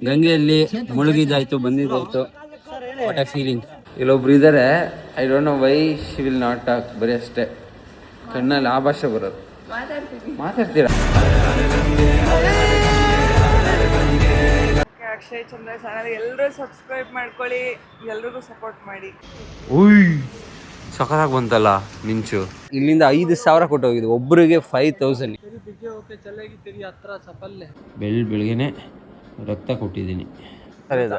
ಗಂಗೆಯಲ್ಲಿ ಮುಳುಗಿದಾಯ್ತು, ಬಂದಿದ್ದಾಯ್ತು. What a feeling. ಇಲ್ಲೊಬ್ರು ಇದ್ದಾರೆ, I don't know why she will not talk. ಬರೀ ಅಷ್ಟೇ ಕಣ್ಣಲ್ಲಿ ಆ ಭಾಷೆ ಬರೋದು. ಮಾತಾಡ್ತೀರಾ? ಅಕ್ಷಯ್ ಚಂದ್ರ ಚಾನಲ್ ಎಲ್ಲರೂ ಸಬ್ಸ್ಕ್ರೈಬ್ ಮಾಡ್ಕೊಳ್ಳಿ, ಎಲ್ರಿಗೂ ಸಪೋರ್ಟ್ ಮಾಡಿ. ಉಯ್ ಸಖತ್ತಾಗಿ ಬಂತಲ್ಲ ಮಿಂಚು. ಇಲ್ಲಿಂದ 5,000 ಕೊಟ್ಟೋಗಿದ್ದು ಒಬ್ಬರಿಗೆ 5,000. ಬೆಳಗ್ಗೆನೆ ರಕ್ತ ಕೊಟ್ಟಿದ್ದೀನಿ.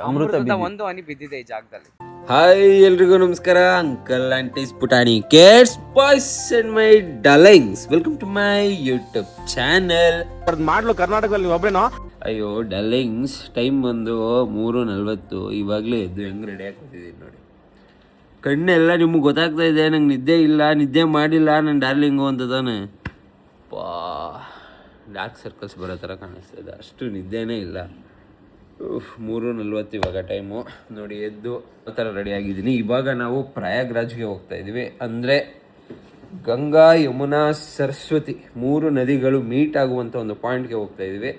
ಅಮೃತ ಒಂದು ಹನಿ ಬಿದ್ದಿದೆ ಈ ಜಾಗದಲ್ಲಿ. ಹಾಯ್ ಎಲ್ರಿಗೂ ನಮಸ್ಕಾರ. ಅಂಕಲ್ ಆಂಟೀಸ್ ಪುಟಾಣಿ kids boys and my darlings, welcome to my YouTube channel. ಮಾಡ್ಲು ಕರ್ನಾಟಕದಲ್ಲಿ ಒಬ್ಬರೇನೋ. ಅಯ್ಯೋ ಡಾರ್ಲಿಂಗ್ಸ್, ಟೈಮ್ ಬಂದು 3:40. ಇವಾಗಲೇ ಎದ್ದು ಹೆಂಗೆ ರೆಡಿ ಆಗ್ತಿದ್ದೀನಿ ನೋಡಿ. ಕಣ್ಣೆಲ್ಲ ನಿಮ್ಗೆ ಗೊತ್ತಾಗ್ತಾ ಇದೆ, ನಂಗೆ ನಿದ್ದೆ ಇಲ್ಲ, ನಿದ್ದೆ ಮಾಡಿಲ್ಲ ನನ್ನ ಡಾರ್ಲಿಂಗು ಅಂತ ತಾನೆ. ಡಾರ್ಕ್ ಸರ್ಕಲ್ಸ್ ಬರೋ ಥರ ಕಾಣಿಸ್ತಿದೆ, ಅಷ್ಟು ನಿದ್ದೆನೇ ಇಲ್ಲ. 3:40 ಇವಾಗ ಟೈಮು ನೋಡಿ. ಎದ್ದು ಆ ಥರ ರೆಡಿ ಆಗಿದ್ದೀನಿ. ಇವಾಗ ನಾವು ಪ್ರಯಾಗ್ರಾಜ್ಗೆ ಹೋಗ್ತಾ ಇದ್ದೀವಿ. ಅಂದರೆ ಗಂಗಾ, ಯಮುನಾ, ಸರಸ್ವತಿ 3 ನದಿಗಳು ಮೀಟ್ ಆಗುವಂಥ ಒಂದು ಪಾಯಿಂಟ್ಗೆ ಹೋಗ್ತಾ ಇದ್ದೀವಿ.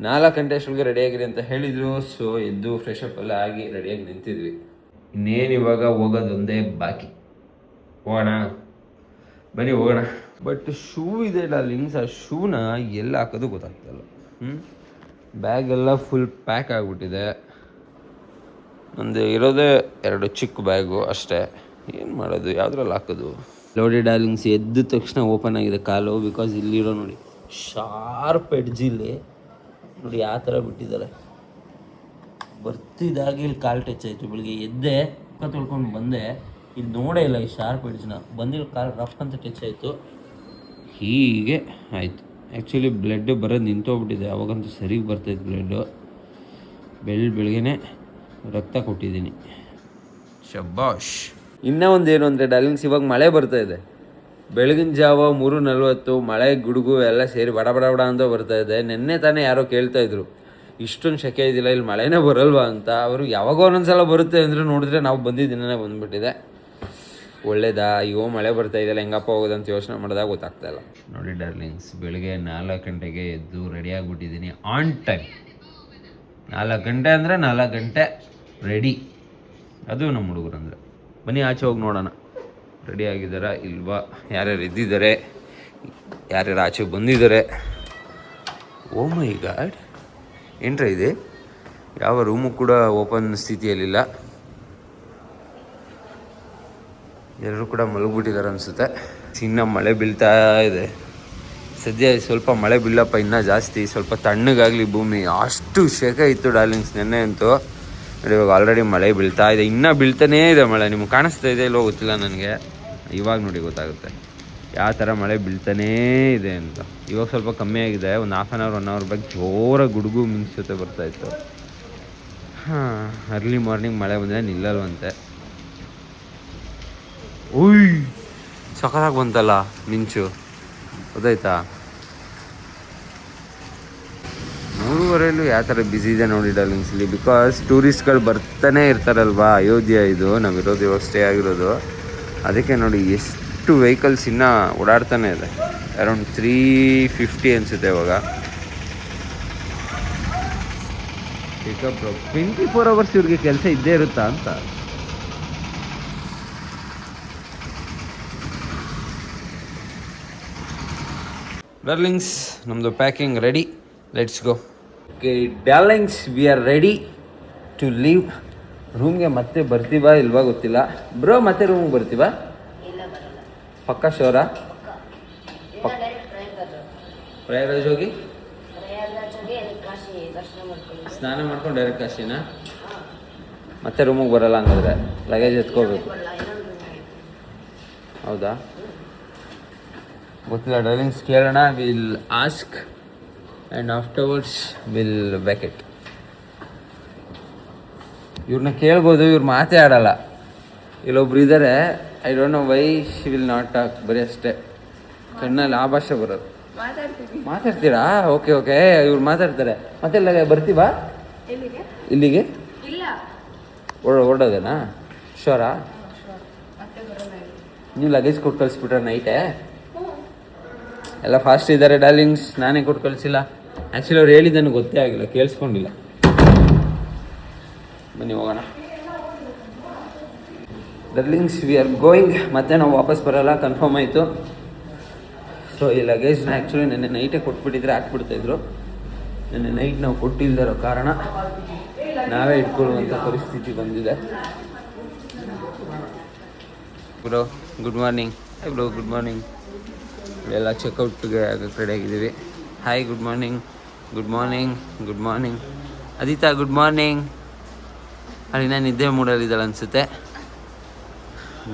4 ಗಂಟೆ ಅಷ್ಟೊಳಗೆ ರೆಡಿಯಾಗಿದೆ ಅಂತ ಹೇಳಿದರು. ಸೊ ಎದ್ದು ಫ್ರೆಶ್ ಅಪ್ ಎಲ್ಲ ಆಗಿ ರೆಡಿಯಾಗಿ ನಿಂತಿದ್ವಿ. ಇನ್ನೇನು ಇವಾಗ ಹೋಗೋದೊಂದೇ ಬಾಕಿ. ಹೋಗೋಣ ಬನ್ನಿ ಹೋಗೋಣ. ಬಟ್ ಶೂ ಇದೆ ಡಾರ್ಲಿಂಗ್ಸ್, ಆ ಶೂನ ಎಲ್ಲ ಹಾಕೋದು ಗೊತ್ತಾಗ್ತಲ್ಲ. ಬ್ಯಾಗೆಲ್ಲ ಫುಲ್ ಪ್ಯಾಕ್ ಆಗಿಬಿಟ್ಟಿದೆ. ನಂದು ಇರೋದೇ 2 ಚಿಕ್ಕ ಬ್ಯಾಗು ಅಷ್ಟೇ. ಏನು ಮಾಡೋದು, ಯಾವುದ್ರಲ್ಲಿ ಹಾಕೋದು? ನೋಡಿ ಡಾರ್ಲಿಂಗ್ಸ್, ಎದ್ದ ತಕ್ಷಣ ಓಪನ್ ಆಗಿದೆ ಕಾಲು. ಬಿಕಾಸ್ ಇಲ್ಲಿರೋ ನೋಡಿ ಶಾರ್ಪ್ ಎಡ್ಜಿಲ್ಲಿ ನೋಡಿ ಯಾವ ಥರ ಬಿಟ್ಟಿದ್ದಾರೆ. ಬರ್ತಿದ್ದಾಗಿ ಇಲ್ಲಿ ಕಾಲು ಟಚ್ ಆಯಿತು. ಬೆಳಿಗ್ಗೆ ಎದ್ದೆ ಮುಖ ತೊಳ್ಕೊಂಡು ಬಂದೆ, ಇಲ್ಲಿ ನೋಡೇ ಇಲ್ಲ ಈ ಶಾರ್ಪ್ ಎಡ್ಜ್ನ. ಬಂದಿರೋ ಕಾಲು ರಫ್ ಅಂತ ಟಚ್ ಆಯಿತು, ಹೀಗೆ ಆಯಿತು. ಆ್ಯಕ್ಚುಲಿ ಬ್ಲಡ್ ಬರೋದು ನಿಂತೋಗ್ಬಿಟ್ಟಿದೆ, ಅವಾಗಂತೂ ಸರಿಗೆ ಬರ್ತೈತೆ ಬ್ಲಡ್ಡು. ಬೆಳಗ್ಗೆನೆ ರಕ್ತ ಕೊಟ್ಟಿದ್ದೀನಿ. ಶಬ್ಬಾಷ್. ಇನ್ನೂ ಒಂದೇನು ಅಂದರೆ ಡಾರ್ಲಿಂಗ್ಸ್, ಇವಾಗ ಮಳೆ ಬರ್ತಾ ಇದೆ. ಬೆಳಗಿನ ಜಾವ 3:40 ಮಳೆ ಗುಡುಗು ಎಲ್ಲ ಸೇರಿ ಬಡ ಬಡ ಬಡ ಅಂತ ಬರ್ತಾ ಇದೆ. ನೆನ್ನೆ ತಾನೇ ಯಾರೋ ಕೇಳ್ತಾಯಿದ್ರು, ಇಷ್ಟೊಂದು ಶೆಕೆ ಇದಿಲ್ಲ, ಇಲ್ಲಿ ಮಳೆನೇ ಬರಲ್ವಾ ಅಂತ. ಅವರು ಯಾವಾಗ ಒಂದೊಂದ್ಸಲ ಬರುತ್ತೆ ಅಂದರೆ ನೋಡಿದ್ರೆ ನಾವು ಬಂದಿದ್ದನೇ ಬಂದುಬಿಟ್ಟಿದೆ. ಒಳ್ಳೇದಾ ಅಯ್ಯೋ ಮಳೆ ಬರ್ತಾ ಇದೆಯಲ್ಲ, ಹೆಂಗಪ್ಪ ಹೋಗೋದಂತ ಯೋಚನೆ ಮಾಡಿದಾಗ ಗೊತ್ತಾಗ್ತಾಯಿಲ್ಲ. ನೋಡಿ ಡಾರ್ಲಿಂಗ್ಸ್, ಬೆಳಗ್ಗೆ 4 ಗಂಟೆಗೆ ಎದ್ದು ರೆಡಿ ಆಗಿಬಿಟ್ಟಿದ್ದೀನಿ ಆನ್ ಟೈಮ್. 4 ಗಂಟೆ ಅಂದರೆ 4 ಗಂಟೆ ರೆಡಿ. ಅದು ನಮ್ಮ ಹುಡುಗರು ಅಂದರೆ. ಬನ್ನಿ ಆಚೆ ಹೋಗಿ ನೋಡೋಣ, ರೆಡಿ ಆಗಿದ್ದಾರಾ ಇಲ್ವಾ, ಯಾರ್ಯಾರು ಇದ್ದಿದ್ದಾರೆ, ಯಾರ್ಯಾರು ಆಚೆ ಬಂದಿದ್ದಾರೆ. ಓ ಮೈ ಗಾಡ್, ಏನ್ರ ಇದೆ? ಯಾವ ರೂಮು ಕೂಡ ಓಪನ್ ಸ್ಥಿತಿಯಲ್ಲಿಲ್ಲ. ಎಲ್ಲರೂ ಕೂಡ ಮಲಗಿಬಿಟ್ಟಿದ್ದಾರೆ ಅನಿಸುತ್ತೆ. ಇನ್ನು ಮಳೆ ಬೀಳ್ತಾ ಇದೆ. ಸದ್ಯ ಸ್ವಲ್ಪ ಮಳೆ ಬೀಳಪ್ಪ, ಇನ್ನೂ ಜಾಸ್ತಿ ಸ್ವಲ್ಪ ತಣ್ಣಗಾಗಲಿ ಭೂಮಿ. ಅಷ್ಟು ಶೆಕೆ ಇತ್ತು ಡಾರ್ಲಿಂಗ್ಸ್ ನೆನ್ನೆ ಅಂತೂ. ನೋಡಿ ಇವಾಗ ಆಲ್ರೆಡಿ ಮಳೆ ಬೀಳ್ತಾ ಇದೆ, ಇನ್ನೂ ಬೀಳ್ತಾನೇ ಇದೆ ಮಳೆ. ನಿಮ್ಗೆ ಕಾಣಿಸ್ತಾ ಇದೆ ಇಲ್ಲೋ ಗೊತ್ತಿಲ್ಲ ನನಗೆ. ಇವಾಗ ನೋಡಿ ಗೊತ್ತಾಗುತ್ತೆ ಯಾವ ಥರ ಮಳೆ ಬೀಳ್ತಾನೇ ಇದೆ ಅಂತ. ಇವಾಗ ಸ್ವಲ್ಪ ಕಮ್ಮಿ ಆಗಿದೆ. ಒಂದು 1/2 hour 1 hour ಬ್ಯಾಕ್ ಜೋರಾಗಿ ಗುಡುಗು ಮಿಂಚ್ ಜೊತೆ ಬರ್ತಾಯಿತ್ತು. ಅರ್ಲಿ ಮಾರ್ನಿಂಗ್ ಮಳೆ ಬಂದರೆ ನಿಲ್ಲಲ್ವಂತೆ. ಉಯ್ ಸಖತ್ತಾಗಿ ಬಂತಲ್ಲ ಮಿಂಚು, ಗೊತ್ತಾಯ್ತಾ? 3:15 ಯಾವ ಥರ ಬ್ಯುಸಿ ಇದೆ ನೋಡಿ ಡಾರ್ಲಿಂಗ್ಸ್ ಇಲ್ಲಿ. ಬಿಕಾಸ್ ಟೂರಿಸ್ಟ್ಗಳು ಬರ್ತಾನೆ ಇರ್ತಾರಲ್ವಾ. ಅಯೋಧ್ಯ ಇದು ನಾವಿರೋದು, ಇವಾಗ ಸ್ಟೇ ಆಗಿರೋದು. ಅದಕ್ಕೆ ನೋಡಿ ಎಷ್ಟು ವೆಹಿಕಲ್ಸ್ ಇನ್ನೂ ಓಡಾಡ್ತಾನೆ ಇದೆ. ಅರೌಂಡ್ 350 ಅನಿಸುತ್ತೆ ಇವಾಗ. ಪಿಕಪ್ 24 hours ಇವ್ರಿಗೆ ಕೆಲಸ ಇದ್ದೇ ಇರುತ್ತಾ ಅಂತ. ಡಾರ್ಲಿಂಗ್ಸ್, ನಮ್ಮದು packing ready, let's go. Okay darlings, we are ready to leave. ರೂಮ್ಗೆ ಮತ್ತೆ ಬರ್ತೀವಾ ಇಲ್ವಾ ಗೊತ್ತಿಲ್ಲ. ಬ್ರೋ ಮತ್ತೆ ರೂಮ್ಗೆ ಬರ್ತೀವಾ? ಪಕ್ಕ ಶೋರ? ಪ್ರಯಾಗರಾಜ್ ಹೋಗಿ ಸ್ನಾನ ಮಾಡ್ಕೊಂಡು ಡೈರೆಕ್ಟ್ ಕಾಶಿನಾ? ಮತ್ತೆ ರೂಮಿಗೆ ಬರಲ್ಲ ಹಂಗಾದ್ರೆ, ಲಗೇಜ್ ಎತ್ಕೋಬೇಕು. ಹೌದಾ? ಗೊತ್ತಿಲ್ಲ ಡಾರ್ಲಿಂಗ್ಸ್, ಕೇಳೋಣ. Will ask and afterwards will vacate. ಇವ್ರನ್ನ ಕೇಳ್ಬೋದು, ಇವ್ರು ಮಾತೇ ಆಡಲ್ಲ. ಇಲ್ಲೊಬ್ರು ಇದ್ದಾರೆ, I don't know why she will not talk. ಬರೀ ಅಷ್ಟೇ ಕಣ್ಣಲ್ಲಿ ಆ ಭಾಷೆ ಬರೋದು. ಮಾತಾಡ್ತೀರಾ? ಓಕೆ ಓಕೆ, ಇವ್ರು ಮಾತಾಡ್ತಾರೆ. ಮತ್ತೆ ಬರ್ತೀವಾ ಇಲ್ಲಿಗೆ? ಓಡೋದೇನಾ? ಶೋರಾ? ನೀವು ಲಗೇಜ್ ಕೊಟ್ಟು ಕಳಿಸ್ಬಿಟ್ರೆ ನೈಟೇ? ಎಲ್ಲ ಫಾಸ್ಟ್ ಇದ್ದಾರೆ ಡಾರ್ಲಿಂಗ್ಸ್, ನಾನೇ ಕೊಟ್ಟು ಕಳಿಸಿಲ್ಲ. ಆ್ಯಕ್ಚುಲಿ ಅವ್ರು ಹೇಳಿದ್ದನ್ನು ಗೊತ್ತೇ ಆಗಿಲ್ಲ, ಕೇಳಿಸ್ಕೊಂಡಿಲ್ಲ. ಬನ್ನಿ ಹೋಗೋಣ. ಡರ್ಲಿಂಗ್ಸ್, ವಿ ಆರ್ ಗೋಯಿಂಗ್. ಮತ್ತೆ ನಾವು ವಾಪಸ್ ಬರೋಲ್ಲ, ಕನ್ಫರ್ಮ್ ಆಯಿತು. ಸೊ ಈ ಲಗೇಜ್ನ ಆ್ಯಕ್ಚುಲಿ ನೆನ್ನೆ ನೈಟೇ ಕೊಟ್ಬಿಟ್ಟಿದ್ರೆ ಹಾಕ್ಬಿಡ್ತಾಯಿದ್ರು. ನೆನ್ನೆ ನೈಟ್ ನಾವು ಕೊಟ್ಟಿಲ್ಲದಿರೋ ಕಾರಣ ನಾವೇ ಇಟ್ಕೊಳ್ಳುವಂಥ ಪರಿಸ್ಥಿತಿ ಬಂದಿದೆ. Bro good morning. Hi bro, good morning. ಎಲ್ಲ ಚೆಕ್ಔಟ್ಗೆ ಆಗಕ್ಕೆ ರೆಡಿ ಆಗಿದ್ದೀವಿ. Hi, good morning. Good morning, good morning. Aditha, good morning. ಅಲ್ಲಿ ನಾನು ನಿದ್ದೆ ಮೂಡಲಿದ್ದಾಳೆ ಅನಿಸುತ್ತೆ.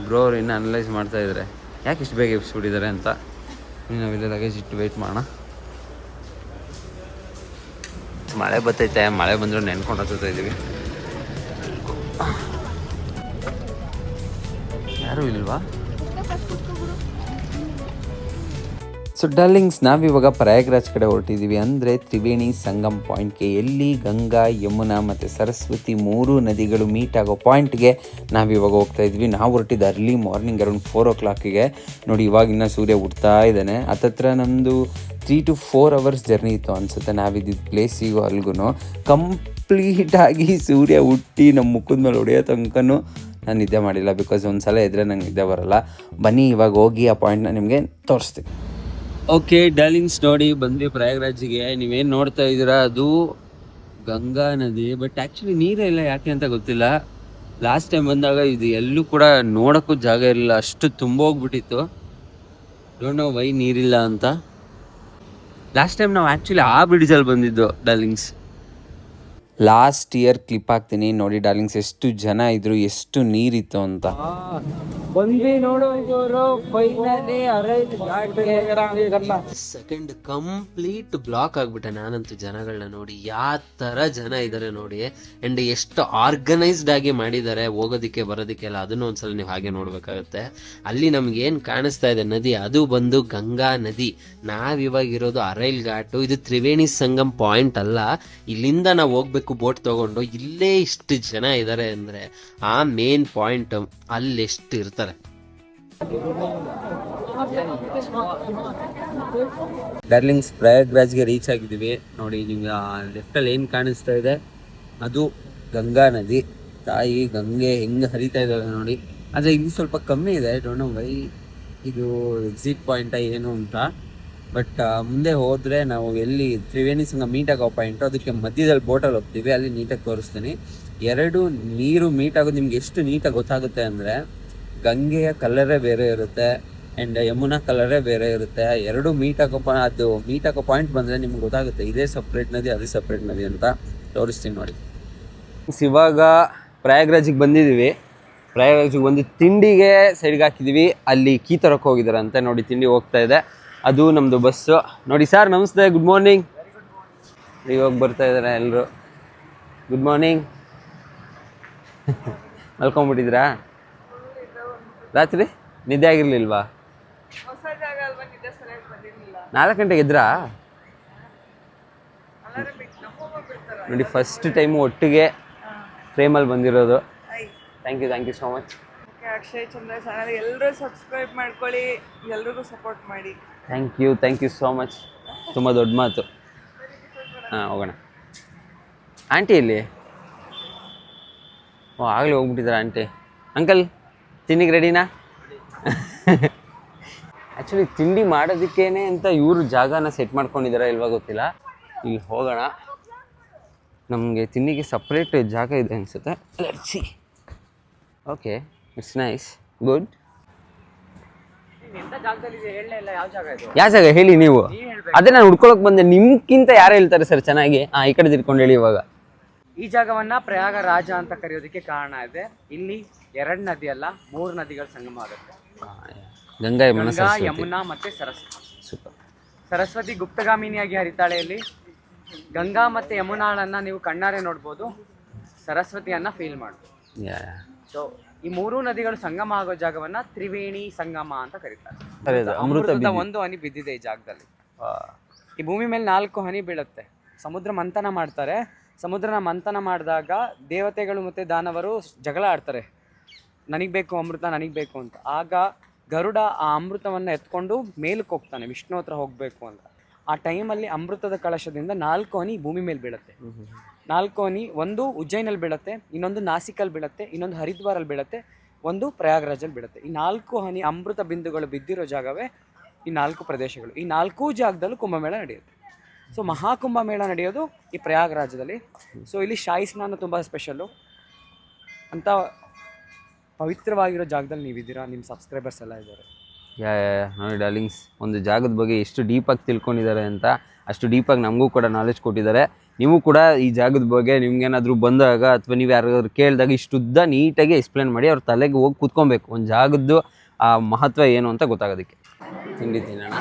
ಬ್ರೋ ಅವ್ರು ಇನ್ನೂ ಅನಲೈಸ್ ಮಾಡ್ತಾಯಿದ್ದಾರೆ ಯಾಕೆ ಇಷ್ಟು ಬೇಗ ಎಬ್ಸ್ಬಿಟ್ಟಿದ್ದಾರೆ ಅಂತ. ನಾವಿಲ್ಲ ಲಗೇಜ್ ಇಟ್ಟು ವೆಯ್ಟ್ ಮಾಡೋಣ. ಮಳೆ ಬರ್ತೈತೆ, ಮಳೆ ಬಂದರೂ ನೆನ್ಕೊಂಡು ಹತ್ತಾ ಇದ್ದೀವಿ. ಯಾರೂ ಇಲ್ವಾ? ಸೊ ಡಾರ್ಲಿಂಗ್ಸ್, ನಾವಿವಾಗ ಪ್ರಯಾಗ್ರಾಜ್ ಕಡೆ ಹೊರಟಿದ್ದೀವಿ. ಅಂದರೆ ತ್ರಿವೇಣಿ ಸಂಗಮ್ ಪಾಯಿಂಟ್ಗೆ, ಎಲ್ಲಿ ಗಂಗಾ, ಯಮುನಾ ಮತ್ತು ಸರಸ್ವತಿ 3 ನದಿಗಳು ಮೀಟ್ ಆಗೋ ಪಾಯಿಂಟ್ಗೆ ನಾವಿವಾಗ ಹೋಗ್ತಾ ಇದ್ವಿ. ನಾವು ಹೊರಟಿದ್ದು ಅರ್ಲಿ ಮಾರ್ನಿಂಗ್ ಅರೌಂಡ್ 4 o'clockಗೆ. ನೋಡಿ ಇವಾಗಿನ್ನ ಸೂರ್ಯ ಹುಡ್ತಾ ಇದ್ದಾನೆ. ಹತ್ತತ್ರ ನಮ್ಮದು 3 to 4 hours ಜರ್ನಿ ಇತ್ತು ಅನಿಸುತ್ತೆ ನಾವಿದ್ದಿದ್ದು ಪ್ಲೇಸಿಗೂ ಅಲ್ಗೂ. ಕಂಪ್ಲೀಟಾಗಿ ಸೂರ್ಯ ಹುಟ್ಟಿ ನಮ್ಮ ಮುಖದ ಮೇಲೆ ಹೊಡೆಯೋ ತನಕನೂ ನಾನು ನಿದ್ದೆ ಮಾಡಿಲ್ಲ. ಬಿಕಾಸ್ ಒಂದು ಸಲ ಇದ್ದರೆ ನಂಗೆ ನಿದ್ದೆ ಬರೋಲ್ಲ. ಬನ್ನಿ ಇವಾಗ ಹೋಗಿ ಆ ಪಾಯಿಂಟ್ನ ನಿಮಗೆ ತೋರಿಸ್ತೀನಿ. ಓಕೆ ಡಾರ್ಲಿಂಗ್ಸ್, ನೋಡಿ ಬಂದ್ವಿ ಪ್ರಯಾಗ್ರಾಜಿಗೆ. ನೀವೇನು ನೋಡ್ತಾ ಇದ್ದೀರಾ ಅದು ಗಂಗಾ ನದಿ. ಬಟ್ ಆ್ಯಕ್ಚುಲಿ ನೀರೇ ಇಲ್ಲ, ಯಾಕೆ ಅಂತ ಗೊತ್ತಿಲ್ಲ. ಲಾಸ್ಟ್ ಟೈಮ್ ಬಂದಾಗ ಇದು ಎಲ್ಲೂ ಕೂಡ ನೋಡೋಕ್ಕೂ ಜಾಗ ಇರಲಿಲ್ಲ, ಅಷ್ಟು ತುಂಬೋಗ್ಬಿಟ್ಟಿತ್ತು. ಡೋಂಟ್ ನೋ ವೈ ನೀರಿಲ್ಲ ಅಂತ. ಲಾಸ್ಟ್ ಟೈಮ್ ನಾವು ಆ್ಯಕ್ಚುಲಿ ಆ ಬ್ರಿಡ್ಜಲ್ಲಿ ಬಂದಿದ್ದು ಡಾರ್ಲಿಂಗ್ಸ್. ಲಾಸ್ಟ್ ಇಯರ್ ಕ್ಲಿಪ್ ಹಾಕ್ತೀನಿ ನೋಡಿ ಡಾರ್ಲಿಂಗ್ಸ್, ಎಷ್ಟು ಜನ ಇದ್ರು, ಎಷ್ಟು ನೀರಿತ್ತು ಅಂತ. ಸೆಕೆಂಡ್ ಕಂಪ್ಲೀಟ್ ಬ್ಲಾಕ್ ಆಗ್ಬಿಟ್ಟೆ ನಾನಂತೂ ಜನಗಳನ್ನ ನೋಡಿ. ಯಾವ ತರ ಜನ ಇದ್ದಾರೆ ನೋಡಿ. ಅಂಡ್ ಎಷ್ಟು ಆರ್ಗನೈಸ್ಡ್ ಆಗಿ ಮಾಡಿದ್ದಾರೆ ಹೋಗೋದಿಕ್ಕೆ ಬರೋದಿಕ್ಕೆ ಎಲ್ಲ. ಅದನ್ನು ಒಂದ್ಸಲ ನೀವು ಹಾಗೆ ನೋಡ್ಬೇಕಾಗುತ್ತೆ. ಅಲ್ಲಿ ನಮ್ಗೆ ಏನ್ ಕಾಣಿಸ್ತಾ ಇದೆ ನದಿ, ಅದು ಬಂದು ಗಂಗಾ ನದಿ. ನಾವಿವಾಗ ಇರೋದು ಅರೈಲ್ ಘಾಟು. ಇದು ತ್ರಿವೇಣಿ ಸಂಗಮ್ ಪಾಯಿಂಟ್ ಅಲ್ಲ. ಇಲ್ಲಿಂದ ನಾವು ಹೋಗ್ಬೇಕು ಬೋಟ್ ತಗೊಂಡು. ಇಲ್ಲೇ ಇಷ್ಟು ಜನ ಇದ್ದಾರೆ ಅಂದ್ರೆ ಆ ಮೇನ್ ಪಾಯಿಂಟ್ ಅಲ್ಲಿ ಎಷ್ಟು ಇರ್ತಾರೆ. ಡಾರ್ಲಿಂಗ್ಸ್, ಪ್ರಯಾಗ್ರಾಜ್ಗೆ ರೀಚ್ ಆಗಿದ್ದೀವಿ. ನೋಡಿ ನಿಮ್ಗೆ ಲೆಫ್ಟಲ್ಲಿ ಏನು ಕಾಣಿಸ್ತಾ ಇದೆ ಅದು ಗಂಗಾ ನದಿ. ತಾಯಿ ಗಂಗೆ ಹೆಂಗೆ ಹರಿತಾ ಇದ್ದಾಳೆ ನೋಡಿ. ಆದರೆ ಇದು ಸ್ವಲ್ಪ ಕಮ್ಮಿ ಇದೆ. ಡೋಂಟ್ ನೋ ವೈ ಇದು ಎಕ್ಸಿಟ್ ಪಾಯಿಂಟ ಏನು ಅಂತ. ಬಟ್ ಮುಂದೆ ಹೋದರೆ ನಾವು ಎಲ್ಲಿ ತ್ರಿವೇಣಿ ಸಂಗಮ ಮೀಟ್ ಆಗೋ ಪಾಯಿಂಟು, ಅದಕ್ಕೆ ಮಧ್ಯದಲ್ಲಿ ಬೋಟಲ್ಲಿ ಹೋಗ್ತೀವಿ. ಅಲ್ಲಿ ನೀಟಾಗಿ ತೋರಿಸ್ತೀನಿ. ಎರಡು ನೀರು ಮೀಟ್ ಆಗೋದು ನಿಮ್ಗೆ ಎಷ್ಟು ನೀಟಾಗಿ ಗೊತ್ತಾಗುತ್ತೆ ಅಂದರೆ, ಗಂಗೆಯ ಕಲರೇ ಬೇರೆ ಇರುತ್ತೆ ಆ್ಯಂಡ್ ಯಮುನಾ ಕಲರೇ ಬೇರೆ ಇರುತ್ತೆ. ಎರಡು ಮೀಟ್ ಆಗೋ ಪಾಯಿಂಟ್ ಬಂದರೆ ನಿಮ್ಗೆ ಗೊತ್ತಾಗುತ್ತೆ ಇದೇ ಸಪ್ರೇಟ್ ನದಿ, ಅದೇ ಸಪ್ರೇಟ್ ನದಿ ಅಂತ. ತೋರಿಸ್ತೀನಿ ನೋಡಿ. ಇವಾಗ ಪ್ರಯಾಗ್ರಾಜಿಗೆ ಬಂದಿದ್ದೀವಿ. ಪ್ರಯಾಗ್ರಾಜಿಗೆ ಬಂದು ತಿಂಡಿಗೆ ಸೈಡ್ಗೆ ಹಾಕಿದ್ದೀವಿ. ಅಲ್ಲಿ ಕೀ ತರಕ್ಕೆ ಹೋಗಿದ್ದಾರಂತೆ ನೋಡಿ. ತಿಂಡಿ ಹೋಗ್ತಾ ಇದೆ, ಅದು ನಮ್ಮದು ಬಸ್ಸು. ನೋಡಿ ಸರ್, ನಮಸ್ತೆ, ಗುಡ್ ಮಾರ್ನಿಂಗ್. ಇವಾಗ ಬರ್ತಾ ಇದ್ದಾರೆ ಎಲ್ಲರೂ. Good morning. ಮಲ್ಕೊಂಬಿಟ್ಟಿದ್ರಾ ರಾತ್ರಿ? ನಿದ್ದೆ ಆಗಿರ್ಲಿಲ್ವಾ? 4 ಗಂಟೆಗೆ ಎದ್ರಾ? ನೋಡಿ ಫಸ್ಟ್ ಟೈಮು ಒಟ್ಟಿಗೆ ಫ್ರೇಮಲ್ಲಿ ಬಂದಿರೋದು. Thank you so much. Akshay Chandra channel ಎಲ್ಲರೂ ಸಬ್ಸ್ಕ್ರೈಬ್ ಮಾಡ್ಕೊಳ್ಳಿ, ಎಲ್ರಿಗೂ ಸಪೋರ್ಟ್ ಮಾಡಿ. Thank you so much. ತುಂಬ ದೊಡ್ಡ ಮಾತು. ಹಾಂ, ಹೋಗೋಣ. ಆಂಟಿ ಇಲ್ಲಿ? ಓ, ಆಗಲೇ ಹೋಗ್ಬಿಟ್ಟಿದ್ದಾರೆ ಆಂಟಿ. ಅಂಕಲ್, ತಿಂಡಿಗೆ ರೆಡಿನಾ? ಆ್ಯಕ್ಚುಲಿ ತಿಂಡಿ ಮಾಡೋದಕ್ಕೇನೆ ಅಂತ ಇವರು ಜಾಗನ ಸೆಟ್ ಮಾಡ್ಕೊಂಡಿದ್ದಾರೆ ಇಲ್ವಾ ಗೊತ್ತಿಲ್ಲ. ಇಲ್ಲಿ ಹೋಗೋಣ. ನಮಗೆ ತಿಂಡಿಗೆ ಸಪ್ರೇಟ್ ಜಾಗ ಇದೆ ಅನಿಸುತ್ತೆ. Let's see. Okay, it's nice, good. ಯಾವ ಜಾಗ ಹೇಳಿ ನೀವು? ಅದೇ ನಾನು ಹುಡ್ಕೊಳಕ್ ಬಂದೆ. ನಿಮ್ಗಿಂತ ಯಾರು ಹೇಳ್ತಾರೆ ಸರ್ ಚೆನ್ನಾಗಿ? ಈ ಕಡೆ ತಿರ್ಕೊಂಡು ಹೇಳಿ. ಇವಾಗ ಈ ಜಾಗವನ್ನ ಪ್ರಯಾಗರಾಜ ಅಂತ ಕರೆಯೋದಕ್ಕೆ ಕಾರಣ ಇದೆ. ಇಲ್ಲಿ 2 ನದಿ ಅಲ್ಲ, 3 ನದಿಗಳ ಸಂಗಮ ಆಗುತ್ತೆ. ಗಂಗಾ, ಯಮುನಾ ಮತ್ತೆ ಸರಸ್ವತಿ. ಸೂಪರ್. ಸರಸ್ವತಿ ಗುಪ್ತಗಾಮಿನಿಯಾಗಿ ಹರಿತಾಳೆ ಇಲ್ಲಿ. ಗಂಗಾ ಮತ್ತೆ ಯಮುನಾಳನ್ನ ನೀವು ಕಣ್ಣಾರೆ ನೋಡ್ಬೋದು, ಸರಸ್ವತಿಯನ್ನ ಫೀಲ್ ಮಾಡ್ಬೋದು. ಸೊ ಈ 3 ನದಿಗಳು ಸಂಗಮ ಆಗೋ ಜಾಗವನ್ನ ತ್ರಿವೇಣಿ ಸಂಗಮ ಅಂತ ಕರೀತಾರೆ. ಅಮೃತದ 1 ಹನಿ ಬಿದ್ದಿದೆ ಈ ಜಾಗದಲ್ಲಿ. ಈ ಭೂಮಿ ಮೇಲೆ 4 ಹನಿ ಬೀಳುತ್ತೆ. ಸಮುದ್ರ ಮಂಥನ ಮಾಡ್ತಾರೆ. ಸಮುದ್ರನ ಮಂಥನ ಮಾಡಿದಾಗ ದೇವತೆಗಳು ಮತ್ತು ದಾನವರು ಜಗಳ ಆಡ್ತಾರೆ, ನನಗೆ ಬೇಕು ಅಮೃತ, ನನಗೆ ಬೇಕು ಅಂತ. ಆಗ ಗರುಡ ಆ ಅಮೃತವನ್ನು ಎತ್ಕೊಂಡು ಮೇಲಕ್ಕೆ ಹೋಗ್ತಾನೆ, ವಿಷ್ಣು ಹತ್ರ ಹೋಗಬೇಕು ಅಂತ. ಆ ಟೈಮಲ್ಲಿ ಅಮೃತದ ಕಳಶದಿಂದ 4 ಹನಿ ಭೂಮಿ ಮೇಲೆ ಬೀಳುತ್ತೆ. 4 ಹನಿ, ಒಂದು ಉಜ್ಜೈನಲ್ಲಿ ಬೀಳುತ್ತೆ, ಇನ್ನೊಂದು ನಾಸಿಕಲ್ಲಿ ಬೀಳುತ್ತೆ, ಇನ್ನೊಂದು ಹರಿದ್ವಾರಲ್ಲಿ ಬೀಳುತ್ತೆ, ಒಂದು ಪ್ರಯಾಗ್ರಾಜಲ್ಲಿ ಬೀಳುತ್ತೆ. ಈ 4 ಹನಿ ಅಮೃತ ಬಿಂದುಗಳು ಬಿದ್ದಿರೋ ಜಾಗವೇ ಈ 4 ಪ್ರದೇಶಗಳು. ಈ 4 ಜಾಗದಲ್ಲೂ ಕುಂಭಮೇಳ ನಡೆಯುತ್ತೆ. ಸೊ ಮಹಾಕುಂಭಮೇಳ ನಡೆಯೋದು ಈ ಪ್ರಯಾಗ್ರಾಜದಲ್ಲಿ. ಸೊ ಇಲ್ಲಿ ಶಾಹಿ ಸ್ನಾನ ತುಂಬ ಸ್ಪೆಷಲ್ಲು. ಅಂಥ ಪವಿತ್ರವಾಗಿರೋ ಜಾಗದಲ್ಲಿ ನೀವಿದ್ದೀರಾ, ನಿಮ್ಮ ಸಬ್ಸ್ಕ್ರೈಬರ್ಸ್ ಎಲ್ಲ ಇದ್ದಾರೆ. ನೋಡಿ ಡಾರ್ಲಿಂಗ್ಸ್, ಒಂದು ಜಾಗದ ಬಗ್ಗೆ ಎಷ್ಟು ಡೀಪಾಗಿ ತಿಳ್ಕೊಂಡಿದ್ದಾರೆ ಅಂತ, ಅಷ್ಟು ಡೀಪಾಗಿ ನಮಗೂ ಕೂಡ ನಾಲೆಜ್ ಕೊಟ್ಟಿದ್ದಾರೆ. ನೀವು ಕೂಡ ಈ ಜಾಗದ ಬಗ್ಗೆ ನಿಮ್ಗೇನಾದರೂ ಬಂದಾಗ ಅಥವಾ ನೀವು ಯಾರಾದ್ರೂ ಕೇಳಿದಾಗ ಇಷ್ಟುದ್ದ ನೀಟಾಗಿ ಎಕ್ಸ್ಪ್ಲೇನ್ ಮಾಡಿ ಅವ್ರ ತಲೆಗೆ ಹೋಗಿ ಕೂತ್ಕೊಬೇಕು, ಒಂದು ಜಾಗದ್ದು ಆ ಮಹತ್ವ ಏನು ಅಂತ ಗೊತ್ತಾಗೋದಕ್ಕೆ. ತಿಂಡಿ ತಿನ್ನೋಣ.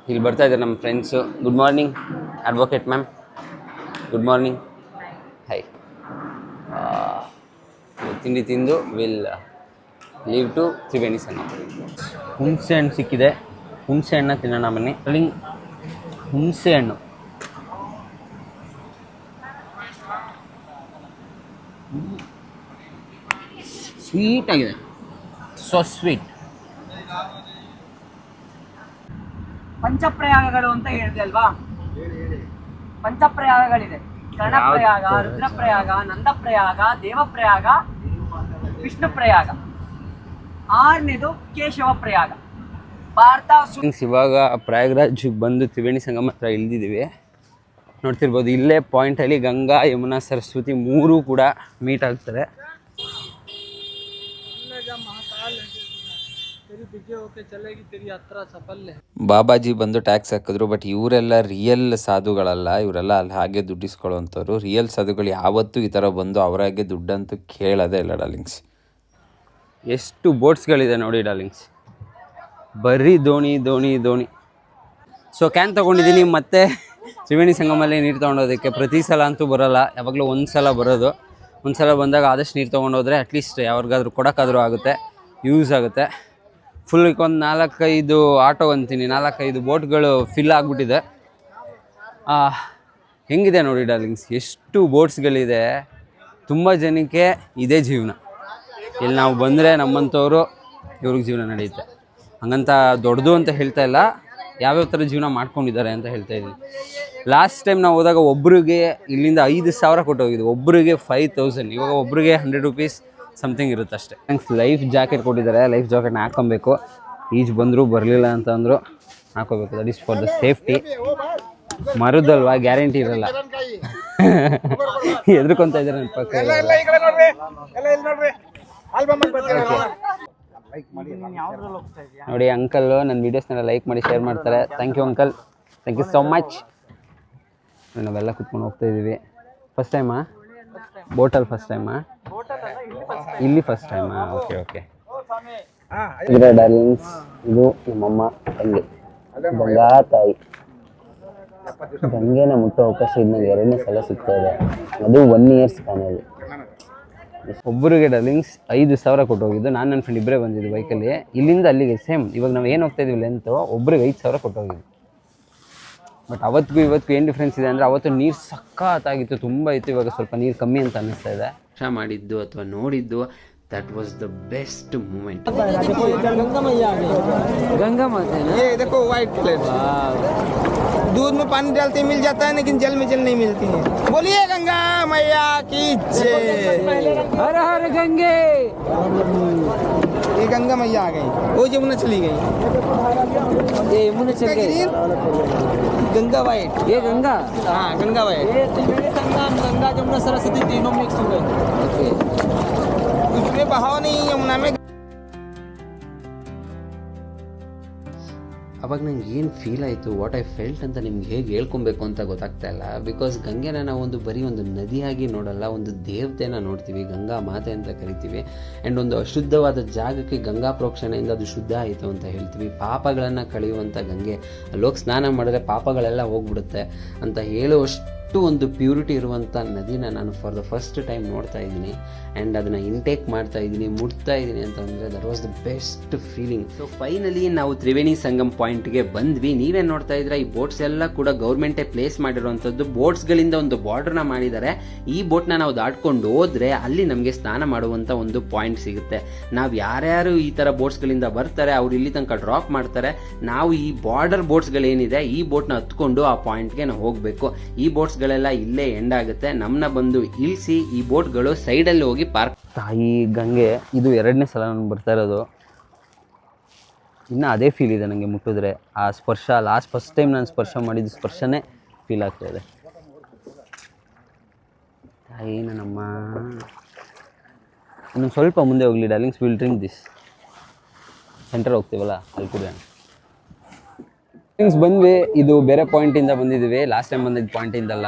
ಇಲ್ಲಿ ಬರ್ತಾ ಇದ್ದಾರೆ ನಮ್ಮ friends. Good morning advocate ma'am. Good morning. High. ತಿಂಡಿ ತಿಂದು ವಿಲ್ ಲೀವ್ ಟು ತ್ರಿವೇಣಿ ಸಂಗಮ. ಹುಣಸೆ ಹಣ್ಣು ಸಿಕ್ಕಿದೆ, ಹುಣಸೆ ಹಣ್ಣು ತಿನ್ನೋಣ ಬನ್ನಿ. ಹುಣಸೆ ಹಣ್ಣು ಸ್ವೀಟ್ ಆಗಿದೆ, ಸೊ ಸ್ವೀಟ್. ಪಂಚಪ್ರಯಾಗಗಳು ಅಂತ ಹೇಳಿದೆ ಅಲ್ವಾ? ಪಂಚಪ್ರಯಾಗಗಳಿದೆ. ಕರ್ಣಪ್ರಯಾಗ, ರುದ್ರಪ್ರಯಾಗ, ನಂದಪ್ರಯಾಗ, ದೇವಪ್ರಯಾಗ, ವಿಷ್ಣು ಪ್ರಯಾಗ. 6ನೇದು ಕೇಶವ ಪ್ರಯಾಗ. ಭಾರತ ಇವಾಗ ಪ್ರಯಾಗ್ರಾಜ್ಗೆ ಬಂದು ತ್ರಿವೇಣಿ ಸಂಗಮ ಹತ್ರ ಇಳಿದಿದ್ದೀವಿ. ನೋಡ್ತಿರ್ಬೋದು, ಇಲ್ಲೇ ಪಾಯಿಂಟಲ್ಲಿ ಗಂಗಾ, ಯಮುನಾ, ಸರಸ್ವತಿ 3 ಕೂಡ ಮೀಟ್ ಆಗ್ತಾರೆ. ಬಾಬಾಜಿ ಬಂದು ಟ್ಯಾಕ್ಸ್ ಹಾಕಿದ್ರು, ಬಟ್ ಇವರೆಲ್ಲ ರಿಯಲ್ ಸಾಧುಗಳಲ್ಲ, ಇವರೆಲ್ಲ ಅಲ್ಲಿ ಹಾಗೆ ದುಡ್ಡಿಸ್ಕೊಳ್ಳೋವಂಥವ್ರು. ರಿಯಲ್ ಸಾಧುಗಳು ಯಾವತ್ತೂ ಈ ಥರ ಬಂದು ಅವರಾಗೆ ದುಡ್ಡಂತೂ ಕೇಳೋದೇ ಇಲ್ಲ ಡಾರ್ಲಿಂಗ್ಸ್. ಎಷ್ಟು ಬೋಟ್ಸ್ಗಳಿದೆ ನೋಡಿ ಡಾರ್ಲಿಂಗ್ಸ್, ಬರೀ ದೋಣಿ ದೋಣಿ ದೋಣಿ. ಸೊ ಕ್ಯಾನ್ ತೊಗೊಂಡಿದ್ದೀನಿ, ಮತ್ತೆ ತ್ರಿವೇಣಿ ಸಂಗಮಲ್ಲಿ ನೀರು ತೊಗೊಂಡೋದಕ್ಕೆ. ಪ್ರತಿ ಸಲ ಅಂತೂ ಬರೋಲ್ಲ, ಯಾವಾಗಲೂ ಒಂದು ಸಲ ಬರೋದು. ಒಂದು ಸಲ ಬಂದಾಗ ಆದಷ್ಟು ನೀರು ತೊಗೊಂಡೋದ್ರೆ ಅಟ್ಲೀಸ್ಟ್ ಯಾವ್ರಿಗಾದ್ರೂ ಕೊಡೋಕ್ಕಾದ್ರೂ ಆಗುತ್ತೆ, ಯೂಸ್ ಆಗುತ್ತೆ. ಫುಲ್ ಒಂದು 4-5 ಆಟೋ ಅಂತೀನಿ, 4-5 ಬೋಟ್ಗಳು ಫಿಲ್ ಆಗಿಬಿಟ್ಟಿದೆ. ಹೆಂಗಿದೆ ನೋಡಿ ಡಾರ್ಲಿಂಗ್ಸ್, ಎಷ್ಟು ಬೋಟ್ಸ್ಗಳಿದೆ. ತುಂಬ ಜನಕ್ಕೆ ಇದೇ ಜೀವನ. ಇಲ್ಲಿ ನಾವು ಬಂದರೆ ನಮ್ಮಂಥವ್ರು ಇವ್ರಿಗೆ ಜೀವನ ನಡೆಯುತ್ತೆ. ಹಂಗಂತ ದೊಡ್ಡದು ಅಂತ ಹೇಳ್ತಾ ಇಲ್ಲ, ಯಾವ್ಯಾವ ಥರ ಜೀವನ ಮಾಡ್ಕೊಂಡಿದ್ದಾರೆ ಅಂತ ಹೇಳ್ತಾ ಇದ್ದೀನಿ. ಲಾಸ್ಟ್ ಟೈಮ್ ನಾವು ಹೋದಾಗ ಒಬ್ರಿಗೆ ಇಲ್ಲಿಂದ 5,000 ಕೊಟ್ಟು ಹೋಗಿದ್ವಿ, ಒಬ್ರಿಗೆ 5,000. ಇವಾಗ ಒಬ್ರಿಗೆ 100 ರೂಪೀಸ್ ಸಮಥಿಂಗ್ ಇರುತ್ತೆ ಅಷ್ಟೇ. ಥ್ಯಾಂಕ್ಸ್. ಲೈಫ್ ಜಾಕೆಟ್ ಕೊಟ್ಟಿದ್ದಾರೆ, ಲೈಫ್ ಜಾಕೆಟ್ನ ಹಾಕೊಬೇಕು. ಈಜು ಬಂದರೂ ಬರಲಿಲ್ಲ ಅಂತಂದರು ಹಾಕೋಬೇಕು. That is for the safety. ಮರುದಲ್ವಾ, ಗ್ಯಾರಂಟಿ ಇರಲ್ಲ. ಎದ್ರುಕೊಂತ ಇದ್ದಾರೆ ನನ್ನ ಪಕ್ಕ. ನೋಡಿ ಅಂಕಲ್ ನನ್ನ ವೀಡಿಯೋಸ್ನೆಲ್ಲ ಲೈಕ್ ಮಾಡಿ ಶೇರ್ ಮಾಡ್ತಾರೆ. Thank you uncle, thank you so much. ನಾವೆಲ್ಲ ಕುತ್ಕೊಂಡು ಹೋಗ್ತಾ ಇದ್ದೀವಿ. ಫಸ್ಟ್ ಟೈಮಾ ಬೋಟಲ್ಲಿ? ಫಸ್ಟ್ ಟೈಮಾ? ಇಲ್ಲಿ ಫಸ್ಟ್ ಟೈಮಾ? Okay okay. ಡಾರ್ಲಿಂಗ್ಸ್, ಇದು ನಮ್ಮಮ್ಮ ತಂಗಿ ಗಂಗಾ ತಾಯಿ. ಗಂಗೆನ ಮುಟ್ಟೋ ಅವಕಾಶ ಇದ್ದಂಗೆ 2ನೇ ಸಲ ಸಿಗ್ತಾ ಇದೆ, ಅದು 1 ಇಯರ್ ಸ್ಪ್ಯಾನಲ್ಲಿ. ಒಬ್ಬರಿಗೆ ಡಾರ್ಲಿಂಗ್ಸ್ 5,000 ಕೊಟ್ಟು ಹೋಗಿದ್ದು. ನಾನು ನನ್ನ ಫ್ರೆಂಡ್ ಇಬ್ಬರೇ ಬಂದಿದ್ದು ಬೈಕಲ್ಲಿ, ಇಲ್ಲಿಂದ ಅಲ್ಲಿಗೆ ಸೇಮ್. ಇವಾಗ ನಾವು ಏನು ಹೋಗ್ತಾ ಇದೀವಿ ಲೆಂತು, ಒಬ್ರಿಗೆ 5,000 ಕೊಟ್ಟು ಹೋಗಿದ್ದು. ಬಟ್ ಅವತ್ತಿಗೂ ಇವತ್ತಿಗೂ ಏನು ಡಿಫ್ರೆನ್ಸ್ ಇದೆ ಅಂದರೆ, ಅವತ್ತು ನೀರು ಸಖತ್ತಾಗಿತ್ತು, ತುಂಬ ಇತ್ತು. ಇವಾಗ ಸ್ವಲ್ಪ ನೀರು ಕಮ್ಮಿ ಅಂತ ಅನ್ನಿಸ್ತಾ ಇದೆ. ಇಷ್ಟ ಮಾಡಿದ್ದು ಅಥವಾ ನೋಡಿದ್ದು, that was the best moment. Ganga माता है, ये देखो व्हाइट प्लेट। दूध में पानी डालते मिल जाता है, लेकिन जल में जल नहीं मिलती है। बोलिए गंगा मैया की जय। हर हर गंगे। ये गंगा मैया आ गई, वो यमुना चली गई, ये यमुना चल गई। गंगा व्हाइट, ये गंगा, हाँ गंगा व्हाइट। ये त्रिवेणी संगम, गंगा जमुना सरस्वती तीनों मिक्स हो गए। उसमें बहाव नहीं, यमुना में। ಅವಾಗ ನಂಗೆ ಏನು ಫೀಲ್ ಆಯಿತು, ವಾಟ್ ಐ ಫೆಲ್ಟ್ ಅಂತ ನಿಮ್ಗೆ ಹೇಗೆ ಹೇಳ್ಕೊಬೇಕು ಅಂತ ಗೊತ್ತಾಗ್ತಾ ಇಲ್ಲ. ಬಿಕಾಸ್ ಗಂಗೆನ ನಾವು ಬರೀ ಒಂದು ನದಿಯಾಗಿ ನೋಡಲ್ಲ, ಒಂದು ದೇವತೆನ ನೋಡ್ತೀವಿ, ಗಂಗಾ ಮಾತೆ ಅಂತ ಕರಿತೀವಿ. ಆ್ಯಂಡ್ ಒಂದು ಅಶುದ್ಧವಾದ ಜಾಗಕ್ಕೆ ಗಂಗಾ ಪ್ರೋಕ್ಷಣೆಯಿಂದ ಅದು ಶುದ್ಧ ಆಯಿತು ಅಂತ ಹೇಳ್ತೀವಿ. ಪಾಪಗಳನ್ನು ಕಳೆಯುವಂಥ ಗಂಗೆ, ಅಲ್ಲೋಗಿ ಸ್ನಾನ ಮಾಡಿದ್ರೆ ಪಾಪಗಳೆಲ್ಲ ಹೋಗ್ಬಿಡುತ್ತೆ ಅಂತ ಹೇಳುವಷ್ಟು ಒಂದು ಪ್ಯೂರಿಟಿ ಇರುವಂಥ ನದಿನ ನಾನು ಫಾರ್ ದ ಫಸ್ಟ್ ಟೈಮ್ ನೋಡ್ತಾ ಇದ್ದೀನಿ. ಆ್ಯಂಡ್ ಅದನ್ನು ಇಂಟೇಕ್ ಮಾಡ್ತಾ ಇದ್ದೀನಿ, ಮುಟ್ತಾ ಇದ್ದೀನಿ ಅಂತಂದರೆ that was the best feeling. So finally ನಾವು ತ್ರಿವೇಣಿ ಸಂಗಮ್ ಪಾಯಿಂಟ್ಗೆ ಬಂದ್ವಿ. ನೀವೇನು ನೋಡ್ತಾ ಇದ್ರೆ, ಈ ಬೋಟ್ಸ್ ಎಲ್ಲ ಕೂಡ ಗೌರ್ಮೆಂಟೇ ಪ್ಲೇಸ್ ಮಾಡಿರುವಂಥದ್ದು. ಬೋಟ್ಸ್ಗಳಿಂದ ಒಂದು ಬಾರ್ಡ್ರನ್ನ ಮಾಡಿದ್ದಾರೆ. ಈ ಬೋಟ್ನ ನಾವು ದಾಟ್ಕೊಂಡು ಹೋದರೆ ಅಲ್ಲಿ ನಮಗೆ ಸ್ನಾನ ಮಾಡುವಂಥ ಒಂದು ಪಾಯಿಂಟ್ ಸಿಗುತ್ತೆ. ನಾವು ಯಾರ್ಯಾರು ಈ ಥರ ಬೋಟ್ಸ್ಗಳಿಂದ ಬರ್ತಾರೆ ಅವ್ರು ಇಲ್ಲಿ ತನಕ ಡ್ರಾಪ್ ಮಾಡ್ತಾರೆ. ನಾವು ಈ ಬಾರ್ಡರ್ ಬೋಟ್ಸ್ಗಳೇನಿದೆ ಈ ಬೋಟ್ನ ಹತ್ಕೊಂಡು ಆ ಪಾಯಿಂಟ್ಗೆ ನಾವು ಹೋಗಬೇಕು. ಈ ಬೋಟ್ಸ್ ಬೋಟ್ಸ್ಗಳೆಲ್ಲ ಇಲ್ಲೇ ಎಂಡ್ ಆಗುತ್ತೆ. ನಮ್ಮನ್ನ ಬಂದು ಇಳಿಸಿ ಈ ಬೋಟ್ಗಳು ಸೈಡಲ್ಲಿ ಹೋಗಿ ಪಾರ್ಕ್. ತಾಯಿ ಗಂಗೆ, ಇದು 2ನೇ ಸಲ ನಾನು ಬರ್ತಾ ಇರೋದು. ಇನ್ನೂ ಅದೇ ಫೀಲ್ ಇದೆ ನನಗೆ ಮುಟ್ಟಿದ್ರೆ. ಆ ಸ್ಪರ್ಶ ಫಸ್ಟ್ ಟೈಮ್ ನಾನು ಸ್ಪರ್ಶ ಮಾಡಿದ ಸ್ಪರ್ಶನೇ ಫೀಲ್ ಆಗ್ತಾಯಿದೆ. ತಾಯಿ ನನ್ನಮ್ಮ. ಇನ್ನೊಂದು ಸ್ವಲ್ಪ ಮುಂದೆ ಹೋಗಲಿ darlings, will drink this. Centre ಹೋಗ್ತೀವಲ್ಲ ಅಲ್ಲಿ ಕುಡಿಯೋಣ. ಡ್ರಿಂಕ್ಸ್ ಬಂದ್ವಿ. ಇದು ಬೇರೆ ಪಾಯಿಂಟಿಂದ ಬಂದಿದ್ದೀವಿ, ಲಾಸ್ಟ್ ಟೈಮ್ ಬಂದಿದ್ದ ಪಾಯಿಂಟಿಂದಲ್ಲ.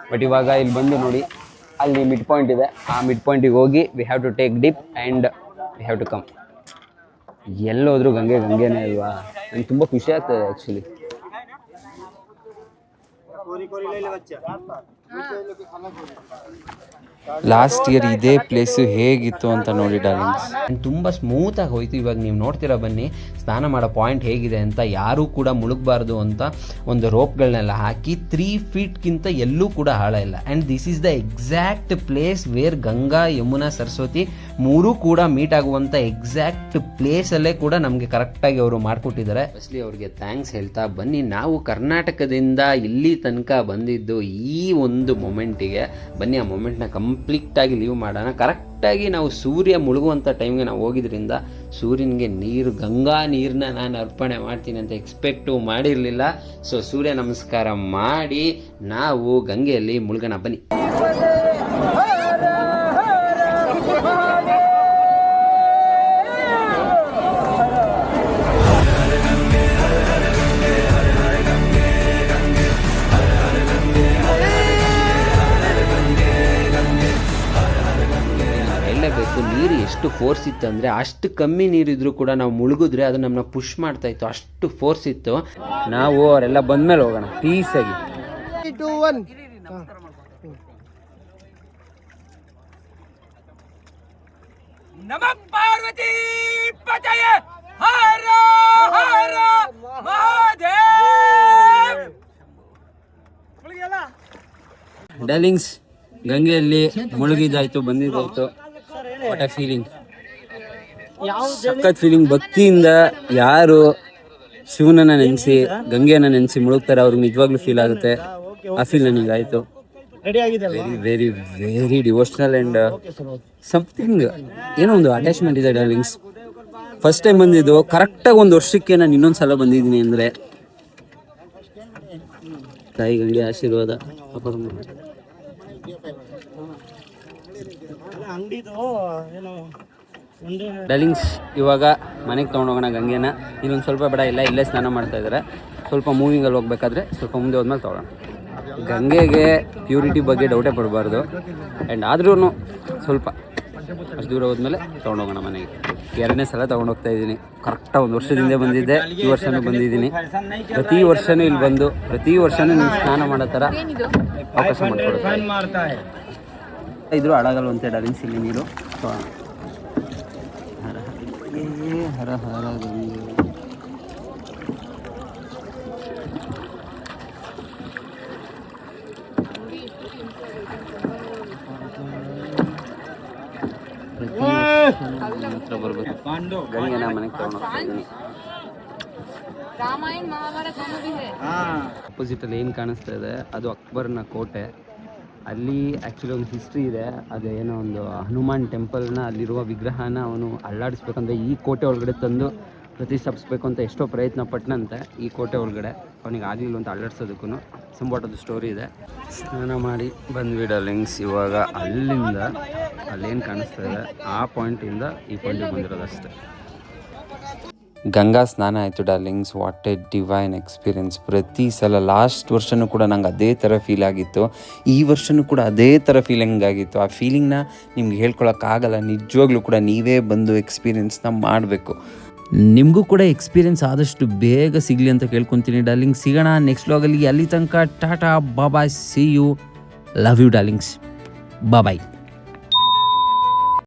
ಬಟ್ ಇವಾಗ ಇಲ್ಲಿ ಬಂದು ನೋಡಿ, ಅಲ್ಲಿ ಮಿಡ್ ಪಾಯಿಂಟ್ ಇದೆ. ಆ ಮಿಡ್ ಪಾಯಿಂಟಿಗೆ ಹೋಗಿ we have to take dip and we have to come. ಎಲ್ಲೋದ್ರೂ ಗಂಗೆನೇ ಅಲ್ವಾ. ನನಗೆ ತುಂಬ ಖುಷಿ ಆಗ್ತದೆ ಆ್ಯಕ್ಚುಲಿ. ಲಾಸ್ಟ್ ಇಯರ್ ಇದೇ ಪ್ಲೇಸು ಹೇಗಿತ್ತು ಅಂತ ನೋಡಿ ಡಾರ್ಲಿಂಗ್ಸ್. ತುಂಬ ಸ್ಮೂತಾಗಿ ಹೋಯ್ತು. ಇವಾಗ ನೀವು ನೋಡ್ತೀರಾ ಬನ್ನಿ ಸ್ನಾನ ಮಾಡೋ ಪಾಯಿಂಟ್ ಹೇಗಿದೆ ಅಂತ. ಯಾರೂ ಕೂಡ ಮುಳುಗಬಾರ್ದು ಅಂತ ಒಂದು ರೋಪ್ಗಳನ್ನೆಲ್ಲ ಹಾಕಿ 3 ಫೀಟ್ಗಿಂತ ಎಲ್ಲೂ ಕೂಡ ಆಳ ಇಲ್ಲ. And this is the exact place where Ganga, Yamuna, Saraswati ಮೂರೂ ಕೂಡ ಮೀಟ್ ಆಗುವಂಥ ಎಕ್ಸಾಕ್ಟ್ ಪ್ಲೇಸಲ್ಲೇ ಕೂಡ ನಮಗೆ ಕರೆಕ್ಟಾಗಿ ಅವರು ಮಾಡಿಕೊಟ್ಟಿದ್ದಾರೆ. ಫಸ್ಟ್ಲಿ ಅವ್ರಿಗೆ ಥ್ಯಾಂಕ್ಸ್ ಹೇಳ್ತಾ ಬನ್ನಿ. ನಾವು ಕರ್ನಾಟಕದಿಂದ ಇಲ್ಲಿ ತನಕ ಬಂದಿದ್ದು ಈ ಒಂದು ಮೊಮೆಂಟಿಗೆ. ಬನ್ನಿ ಆ ಮೊಮೆಂಟ್ನ ಕಂಪ್ಲೀಟಾಗಿ ಲೀವ್ ಮಾಡೋಣ. ಕರೆಕ್ಟಾಗಿ ನಾವು ಸೂರ್ಯ ಮುಳುಗುವಂಥ ಟೈಮ್ಗೆ ನಾವು ಹೋಗಿದ್ರಿಂದ ಸೂರ್ಯನಿಗೆ ನೀರು, ಗಂಗಾ ನೀರನ್ನ ನಾನು ಅರ್ಪಣೆ ಮಾಡ್ತೀನಿ ಅಂತ ಎಕ್ಸ್ಪೆಕ್ಟು ಮಾಡಿರಲಿಲ್ಲ. ಸೊ ಸೂರ್ಯ ನಮಸ್ಕಾರ ಮಾಡಿ ನಾವು ಗಂಗೆಯಲ್ಲಿ ಮುಳುಗೋಣ ಬನ್ನಿ. ನೀರು ಎಷ್ಟು ಫೋರ್ಸ್ ಇತ್ತು ಅಂದರೆ, ಅಷ್ಟು ಕಮ್ಮಿ ನೀರಿದ್ರು ಕೂಡ ನಾವು ಮುಳುಗಿದ್ರೆ ಅದು ನಮ್ಮನ್ನ ಪುಷ್ ಮಾಡ್ತಾ ಇತ್ತು, ಅಷ್ಟು ಫೋರ್ಸ್ ಇತ್ತು. ನಾವು ಅವರೆಲ್ಲ ಬಂದ್ಮೇಲೆ ಹೋಗೋಣ ಪೀಸಾಗಿ. 3, 2, 1. ನಮಃ ಪಾರ್ವತಿ ಪತಯ ಹರ ಹರ ಮಹಾದೇವ್. ಡಾರ್ಲಿಂಗ್ಸ್, ಗಂಗೆಯಲ್ಲಿ ಮುಳುಗಿದಾಯ್ತು, ಬಂದಿದ್ದಾಯ್ತು. ವಾಟ್ ಅ ಫೀಲಿಂಗ್, ಸಖತ್ ಫೀಲಿಂಗ್. ಭಕ್ತಿಯಿಂದ ಯಾರು ಶಿವನನ್ನ ನೆನೆಸಿ ಗಂಗೆಯನ್ನು ನೆನೆಸಿ ಮುಳುಗ್ತಾರೆ ಅವ್ರಿಗೆ ನಿಜವಾಗ್ಲೂ ಫೀಲ್ ಆಗುತ್ತೆ. ಆ ಫೀಲ್ ನನಗಾಯಿತು. Very very very devotional and something, ಏನೋ ಒಂದು ಅಟ್ಯಾಚ್ಮೆಂಟ್ ಇದೆ ಡಾರ್ಲಿಂಗ್ಸ್. ಫಸ್ಟ್ ಟೈಮ್ ಬಂದಿದ್ದು, ಕರೆಕ್ಟಾಗಿ 1 ವರ್ಷಕ್ಕೆ ನಾನು ಇನ್ನೊಂದು ಸಲ ಬಂದಿದ್ದೀನಿ ಅಂದರೆ ತಾಯಿ ಗಂಗೆ ಆಶೀರ್ವಾದ. ಡಾರ್ಲಿಂಗ್ಸ್, ಇವಾಗ ಮನೆಗೆ ತೊಗೊಂಡೋಗೋಣ ಗಂಗೆನ. ಇನ್ನೊಂದು ಸ್ವಲ್ಪ ಬೇಡ, ಇಲ್ಲೇ ಸ್ನಾನ ಮಾಡ್ತಾ ಇದ್ದಾರೆ. ಸ್ವಲ್ಪ ಮೂವಿಂಗಲ್ಲಿ ಹೋಗ್ಬೇಕಾದ್ರೆ ಸ್ವಲ್ಪ ಮುಂದೆ ಹೋದ್ಮೇಲೆ ತೊಗೊಳ್ಳೋಣ. ಗಂಗೆಗೆ ಪ್ಯೂರಿಟಿ ಬಗ್ಗೆ ಡೌಟೇ ಪಡಬಾರ್ದು. ಆ್ಯಂಡ್ ಆದ್ರೂ ಸ್ವಲ್ಪ ಅಷ್ಟು ದೂರ ಹೋದ್ಮೇಲೆ ತೊಗೊಂಡೋಗೋಣ ಮನೆಗೆ. 2ನೇ ಸಲ ತೊಗೊಂಡೋಗ್ತಾ ಇದ್ದೀನಿ. ಕರೆಕ್ಟಾಗಿ 1 ವರ್ಷದಿಂದ ಬಂದಿದ್ದೆ, ಈ ವರ್ಷನೂ ಬಂದಿದ್ದೀನಿ. ಪ್ರತಿ ವರ್ಷವೂ ಇಲ್ಲಿ ಬಂದು ಪ್ರತಿ ವರ್ಷವೂ ನೀವು ಸ್ನಾನ ಮಾಡೋ ಥರ ಅವಕಾಶ ಮಾಡಿಕೊಡ್ತಾರೆ. ಇದ್ರೂ ಅಡಗಲ್ವಂತೆ ಡಾರ್ಲಿಂಗ್ಸ್ ಇಲ್ಲಿ ನೀರು. ಹರ ಹರ ಗಂಗೆ. ಹತ್ರ ಬರ್ಬೇಕು. ಗಂಗೆನ ಮನೆಗೆ ತಗೊಂಡೋಗ್ತೀನಿ. ಅಪೋಸಿಟಲ್ಲಿ ಏನು ಕಾಣಿಸ್ತಾ ಇದೆ ಅದು ಅಕ್ಬರ್ನ ಕೋಟೆ. ಅಲ್ಲಿ ಆ್ಯಕ್ಚುಲಿ ಒಂದು ಹಿಸ್ಟ್ರಿ ಇದೆ. ಅದೇನೋ ಒಂದು ಹನುಮಾನ್ ಟೆಂಪಲ್ನ ಅಲ್ಲಿರುವ ವಿಗ್ರಹನ ಅವನು ಅಲ್ಲಾಡಿಸ್ಬೇಕಂದ್ರೆ ಈ ಕೋಟೆ ಒಳಗಡೆ ತಂದು ಪ್ರತಿಷ್ಠಾಪಿಸ್ಬೇಕು ಅಂತ ಎಷ್ಟೋ ಪ್ರಯತ್ನ ಪಟ್ಟನಂತೆ ಈ ಕೋಟೆ ಒಳಗಡೆ. ಅವನಿಗೆ ಆಗಲಿಲ್ಲ ಅಂತ ಅಲ್ಲಾಡ್ಸೋದಕ್ಕೂ ಸಂಬಾಟದ ಸ್ಟೋರಿ ಇದೆ. ಸ್ನಾನ ಮಾಡಿ ಬಂದ್ವಿ ಡಾರ್ಲಿಂಗ್ಸ್. ಇವಾಗ ಅಲ್ಲಿಂದ ಅಲ್ಲೇನು ಕಾಣಿಸ್ತಾ ಇದೆ ಆ ಪಾಯಿಂಟಿಂದ ಈ ಪಾಯಿಂಟಿಗೆ ಬಂದಿರೋದು ಅಷ್ಟೇ. ಗಂಗಾ ಸ್ನಾನ ಆಯಿತು darlings. What A divine experience. ಪ್ರತಿ ಸಲ ಲಾಸ್ಟ್ ವರ್ಷವೂ ಕೂಡ ನಂಗೆ ಅದೇ ಥರ ಫೀಲ್ ಆಗಿತ್ತು, ಈ ವರ್ಷವೂ ಕೂಡ ಅದೇ ಥರ ಫೀಲಿಂಗ್ ಆಗಿತ್ತು. ಆ ಫೀಲಿಂಗ್ನ ನಿಮ್ಗೆ ಹೇಳ್ಕೊಳಕ್ಕಾಗಲ್ಲ. ನಿಜವಾಗ್ಲೂ ಕೂಡ ನೀವೇ ಬಂದು ಎಕ್ಸ್ಪೀರಿಯನ್ಸ್ನ ಮಾಡಬೇಕು. ನಿಮಗೂ ಕೂಡ ಎಕ್ಸ್ಪೀರಿಯನ್ಸ್ ಆದಷ್ಟು ಬೇಗ ಸಿಗಲಿ ಅಂತ ಕೇಳ್ಕೊತೀನಿ ಡಾರ್ಲಿಂಗ್. ಸಿಗೋಣ ನೆಕ್ಸ್ಟ್ ವ್ಲಾಗಲ್ಲಿ. ಅಲ್ಲಿ ತನಕ ಟಾಟಾ ಬಾಬಾಯ್, see you, love you darlings, bye.